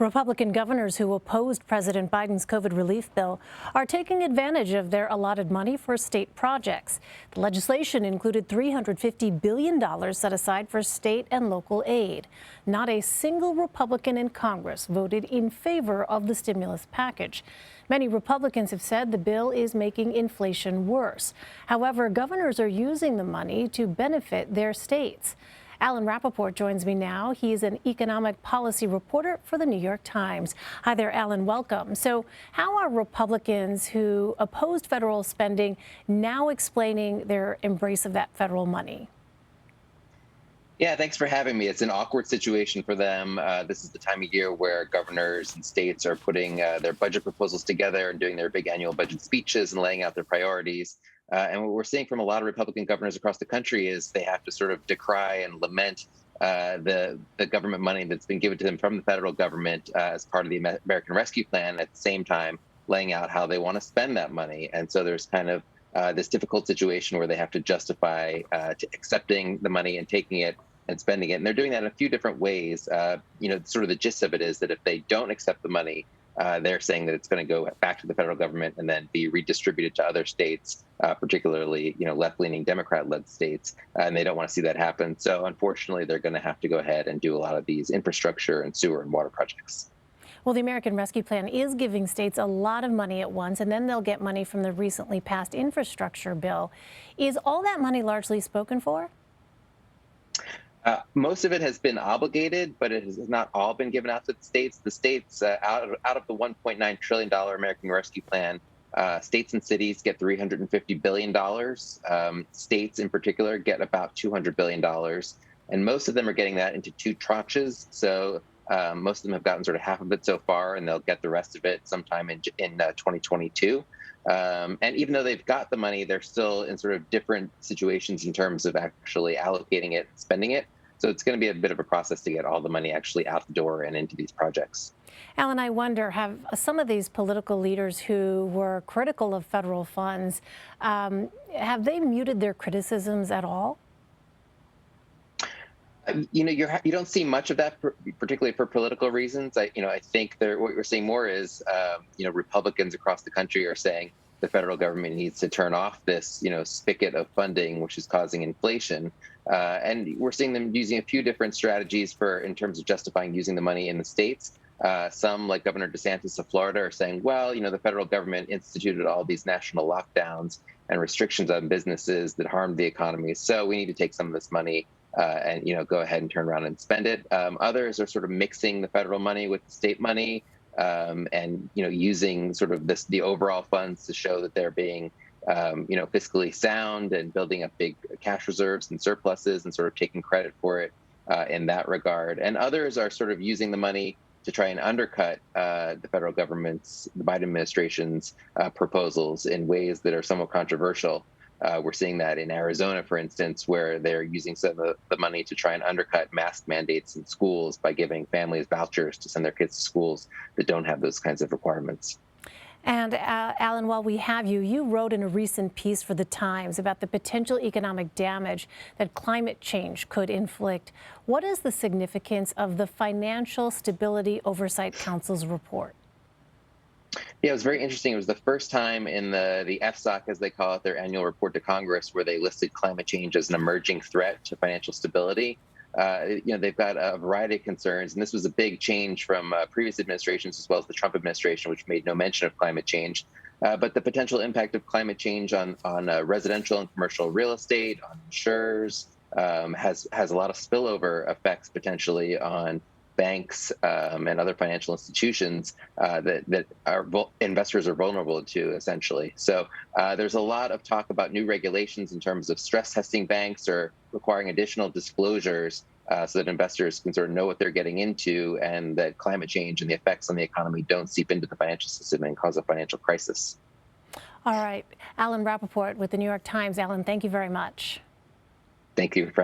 Republican governors who opposed President Biden's COVID relief bill are taking advantage of their allotted money for state projects. The legislation included $350 billion set aside for state and local aid. Not a single Republican in Congress voted in favor of the stimulus package. Many Republicans have said the bill is making inflation worse. However, governors are using the money to benefit their states. Rappeport joins me now. He's an economic policy reporter for the New York Times. Hi there, Alan. Welcome. So how are Republicans who opposed federal spending now explaining their embrace of that federal money? Yeah, thanks for having me. It's an awkward situation for them. This is the time of year where governors and states are putting their budget proposals together and doing their big annual budget speeches and laying out their priorities. And what we're seeing from a lot of Republican governors across the country is they have to sort of decry and lament the government money that's been given to them from the federal government as part of the American Rescue Plan, at the same time laying out how they want to spend that money. And so there's kind of this difficult situation where they have to justify to accepting the money and taking it and spending it. And they're doing that in a few different ways. Sort of the gist of it is that if they don't accept the money, they're saying that it's going to go back to the federal government and then be redistributed to other states, particularly, left-leaning Democrat-led states. And they don't want to see that happen. So unfortunately, they're going to have to go ahead and do a lot of these infrastructure and sewer and water projects. Well, the American Rescue Plan is giving states a lot of money at once, and then they'll get money from the recently passed infrastructure bill. Is all that money largely spoken for? Most of it has been obligated, but it has not all been given out to the states. The states, out of the $1.9 trillion American Rescue Plan, states and cities get $350 billion. States in particular get about $200 billion. And most of them are getting that into two tranches. So most of them have gotten sort of half of it so far, and they'll get the rest of it sometime in 2022. And even though they've got the money, they're still in sort of different situations in terms of actually allocating it and spending it. So it's going to be a bit of a process to get all the money actually out the door and into these projects. Alan, I wonder, have some of these political leaders who were critical of federal funds, have they muted their criticisms at all? You don't see much of that, particularly for political reasons. I think what we're seeing more is, Republicans across the country are saying the federal government needs to turn off this, spigot of funding, which is causing inflation. And we're seeing them using a few different strategies in terms of justifying using the money in the states. Some, like Governor DeSantis of Florida, are saying, well, the federal government instituted all these national lockdowns and restrictions on businesses that harmed the economy. So we need to take some of this money and go ahead and turn around and spend it. Others are sort of mixing the federal money with the state money, and using sort of the overall funds to show that they're being fiscally sound and building up big cash reserves and surpluses and sort of taking credit for it in that regard. And others are sort of using the money to try and undercut the federal government's, the Biden administration's proposals in ways that are somewhat controversial. We're seeing that in Arizona, for instance, where they're using some of the money to try and undercut mask mandates in schools by giving families vouchers to send their kids to schools that don't have those kinds of requirements. And Alan, while we have you, you wrote in a recent piece for The Times about the potential economic damage that climate change could inflict. What is the significance of the Financial Stability Oversight Council's report? Yeah, it was very interesting. It was the first time in the FSOC, as they call it, their annual report to Congress, where they listed climate change as an emerging threat to financial stability. They've got a variety of concerns, and this was a big change from previous administrations as well as the Trump administration, which made no mention of climate change. But the potential impact of climate change on residential and commercial real estate, on insurers, has a lot of spillover effects potentially on banks and other financial institutions that investors are vulnerable to, essentially. So there's a lot of talk about new regulations in terms of stress testing banks or requiring additional disclosures so that investors can sort of know what they're getting into, and that climate change and the effects on the economy don't seep into the financial system and cause a financial crisis. All right. Rappeport with the New York Times. Alan, thank you very much. Thank you for